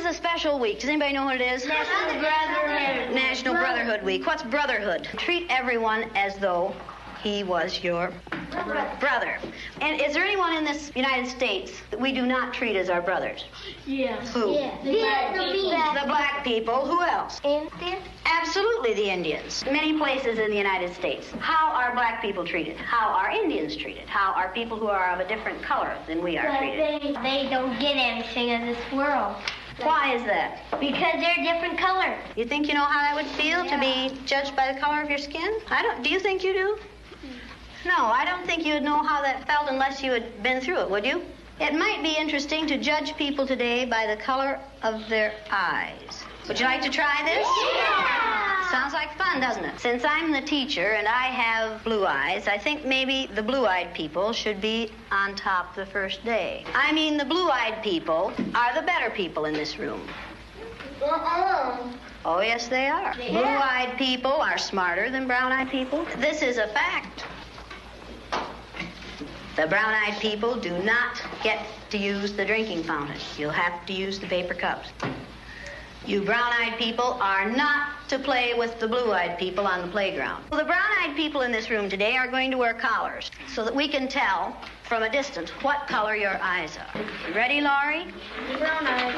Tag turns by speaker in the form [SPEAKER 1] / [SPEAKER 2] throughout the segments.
[SPEAKER 1] is a special week. Does anybody know what it is?
[SPEAKER 2] National Brotherhood.
[SPEAKER 1] National Brotherhood Week. What's brotherhood? Treat everyone as though he was your brother. And is there anyone in this United States that we do not treat as our brothers?
[SPEAKER 2] Yes.
[SPEAKER 1] Who?
[SPEAKER 2] Yeah.
[SPEAKER 1] The black people. Who else?
[SPEAKER 2] Indians.
[SPEAKER 1] Absolutely, the Indians. Many places in the United States. How are black people treated? How are Indians treated? How are people who are of a different color than we are treated?
[SPEAKER 2] They don't get anything in this world.
[SPEAKER 1] Why is that?
[SPEAKER 2] Because they're different color.
[SPEAKER 1] You think you know how that would feel to be judged by the color of your skin? I don't. Do you think you do? No, I don't think you'd know how that felt unless you had been through it, would you? It might be interesting to judge people today by the color of their eyes. Would you like to try this?
[SPEAKER 2] Yeah!
[SPEAKER 1] Sounds like fun, doesn't it? Since I'm the teacher and I have blue eyes, I think maybe the blue-eyed people should be on top the first day. I mean, the blue-eyed people are the better people in this room. Oh, yes, they are. Yeah. Blue-eyed people are smarter than brown-eyed people. This is a fact. The brown-eyed people do not get to use the drinking fountain. You'll have to use the paper cups. You brown-eyed people are not to play with the blue-eyed people on the playground. Well, the brown-eyed people in this room today are going to wear collars so that we can tell from a distance what color your eyes are. Ready, Laurie?
[SPEAKER 2] Brown-eyed.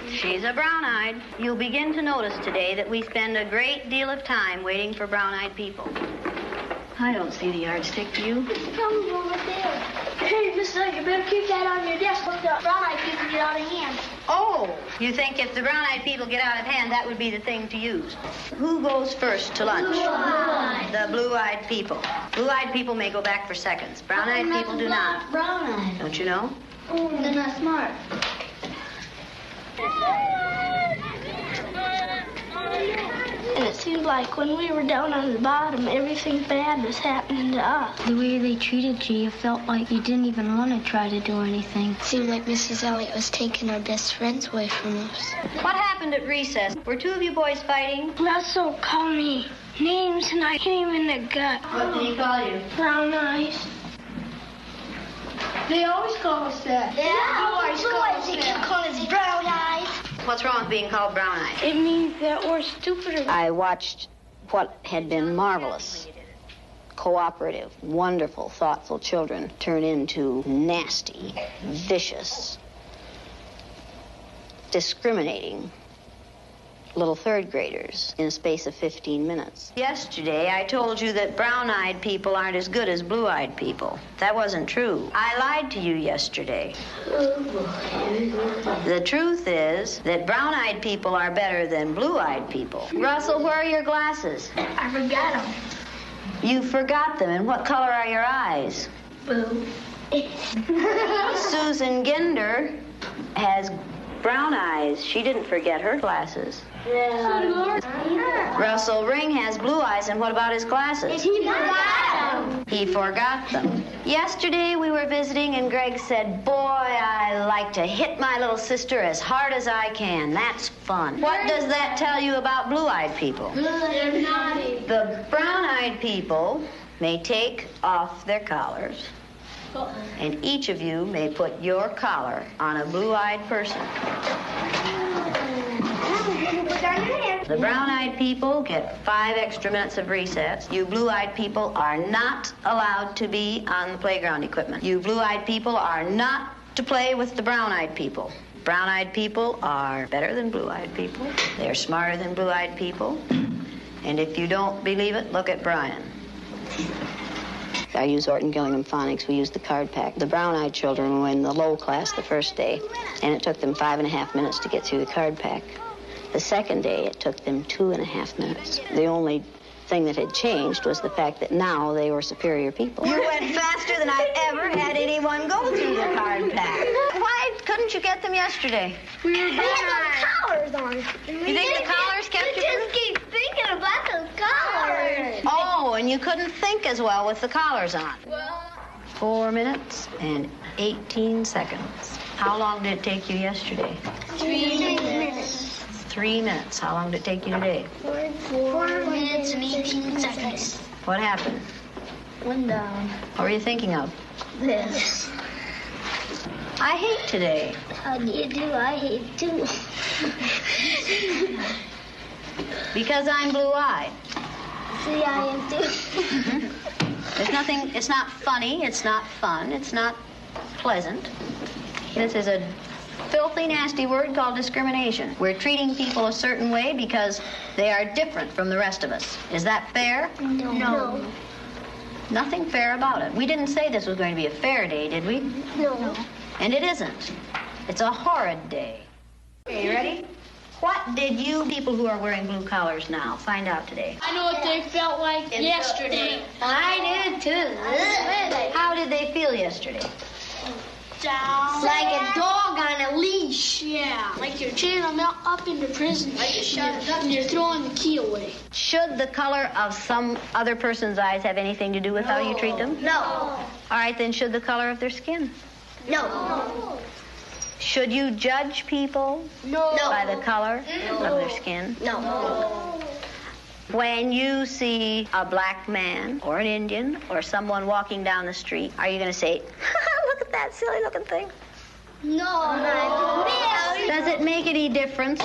[SPEAKER 1] She's a brown-eyed. You'll begin to notice today that we spend a great deal of time waiting for brown-eyed people. I don't see the yardstick, do you?
[SPEAKER 2] It's probably over there. Hey, Miss Lake, you better keep that on your desk. Look, the brown-eyed people get out of hand.
[SPEAKER 1] Oh, you think if the brown-eyed people get out of hand, that would be the thing to use. Who goes first to lunch?
[SPEAKER 2] Blue-eyed.
[SPEAKER 1] The blue-eyed people. Blue-eyed people may go back for seconds. Brown-eyed people do not.
[SPEAKER 2] Brown-eyed.
[SPEAKER 1] Don't you know?
[SPEAKER 2] Oh, they're not smart. And it seemed like when we were down on the bottom, everything bad was happening to us.
[SPEAKER 3] The way they treated you, you felt like you didn't even want to try to do anything.
[SPEAKER 4] It seemed like Mrs. Elliott was taking our best friends away from us.
[SPEAKER 1] What happened at recess? Were two of you boys fighting?
[SPEAKER 2] Russell called me names and I hit him in the gut.
[SPEAKER 1] What did he call you?
[SPEAKER 2] Brown eyes. They always call us that.
[SPEAKER 4] They keep calling us brown eyes.
[SPEAKER 1] What's wrong with being called brown-eyed?
[SPEAKER 2] It means that we're stupider.
[SPEAKER 1] I watched what had been marvelous, cooperative, wonderful, thoughtful children turn into nasty, vicious, discriminating little third graders in a space of 15 minutes. Yesterday, I told you that brown-eyed people aren't as good as blue-eyed people. That wasn't true. I lied to you yesterday. The truth is that brown-eyed people are better than blue-eyed people. Russell, where are your glasses?
[SPEAKER 2] I forgot them.
[SPEAKER 1] You forgot them. And what color are your eyes?
[SPEAKER 2] Blue.
[SPEAKER 1] Susan Ginder has brown eyes. She didn't forget her glasses. Russell Ring has blue eyes, and what about his glasses?
[SPEAKER 2] He forgot them.
[SPEAKER 1] He forgot them. Yesterday we were visiting, and Greg said, "Boy, I like to hit my little sister as hard as I can. That's fun." What does that tell you about blue-eyed people?
[SPEAKER 2] They're naughty.
[SPEAKER 1] The brown-eyed people may take off their collars, and each of you may put your collar on a blue-eyed person. The brown-eyed people get 5 extra minutes of recess. You blue-eyed people are not allowed to be on the playground equipment. You blue-eyed people are not to play with the brown-eyed people. Brown-eyed people are better than blue-eyed people. They're smarter than blue-eyed people. And if you don't believe it, look at Brian. I use Orton Gillingham Phonics. We use the card pack. The brown-eyed children were in the low class the first day, and it took them 5.5 minutes to get through the card pack. The second day, it took them 2.5 minutes. The only thing that had changed was the fact that now they were superior people. You went faster than I've ever had anyone go through the card pack. Why couldn't you get them yesterday?
[SPEAKER 2] We had those collars on.
[SPEAKER 1] You think the collars kept you?
[SPEAKER 2] You just keep thinking about those collars.
[SPEAKER 1] Oh, and you couldn't think as well with the collars on.
[SPEAKER 2] Well,
[SPEAKER 1] 4 minutes and 18 seconds. How long did it take you yesterday?
[SPEAKER 2] 3 minutes.
[SPEAKER 1] 3 minutes. How long did it take you today?
[SPEAKER 2] 4 minutes and 18 seconds.
[SPEAKER 1] What happened?
[SPEAKER 2] One down.
[SPEAKER 1] What were you thinking of?
[SPEAKER 2] This.
[SPEAKER 1] I hate today.
[SPEAKER 2] How do you do? I hate too.
[SPEAKER 1] Because I'm blue-eyed.
[SPEAKER 2] See, I am too.
[SPEAKER 1] There's nothing, it's not funny, it's not fun, it's not pleasant. This is a filthy, nasty word called discrimination. We're treating people a certain way because they are different from the rest of us. Is that fair?
[SPEAKER 2] No.
[SPEAKER 1] Nothing fair about it. We didn't say this was going to be a fair day, did we?
[SPEAKER 2] No.
[SPEAKER 1] And it isn't. It's a horrid day. Okay, you ready? What did you people who are wearing blue collars now find out today?
[SPEAKER 2] I know what they felt like yesterday. I did too.
[SPEAKER 1] How did they feel yesterday?
[SPEAKER 2] Down.
[SPEAKER 4] Like a dog on a leash.
[SPEAKER 2] Yeah, like you're chaining them up into prison. Like and you're throwing the key away.
[SPEAKER 1] Should the color of some other person's eyes have anything to do with how you treat them?
[SPEAKER 4] No.
[SPEAKER 1] All right, then should the color of their skin?
[SPEAKER 4] No.
[SPEAKER 1] Should you judge people by the color of their skin?
[SPEAKER 4] No.
[SPEAKER 1] When you see a black man or an Indian or someone walking down the street, are you going to say, look at that silly looking thing?
[SPEAKER 2] No.
[SPEAKER 1] Does it make any difference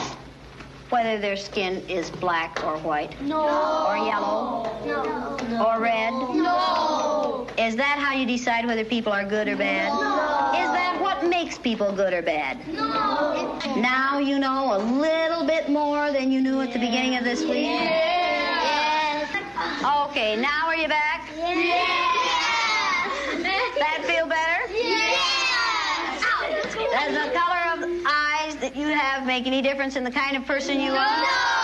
[SPEAKER 1] whether their skin is black or white?
[SPEAKER 2] No.
[SPEAKER 1] Or yellow?
[SPEAKER 2] No.
[SPEAKER 1] Or red?
[SPEAKER 2] No.
[SPEAKER 1] Is that how you decide whether people are good or bad?
[SPEAKER 2] No.
[SPEAKER 1] Is that what makes people good or bad?
[SPEAKER 2] No.
[SPEAKER 1] Now you know a little bit more than you knew at the beginning of this week? Okay, now are you back?
[SPEAKER 2] Yes.
[SPEAKER 1] That feel better?
[SPEAKER 2] Yes.
[SPEAKER 1] Does the color of eyes that you have make any difference in the kind of person you are?
[SPEAKER 2] No.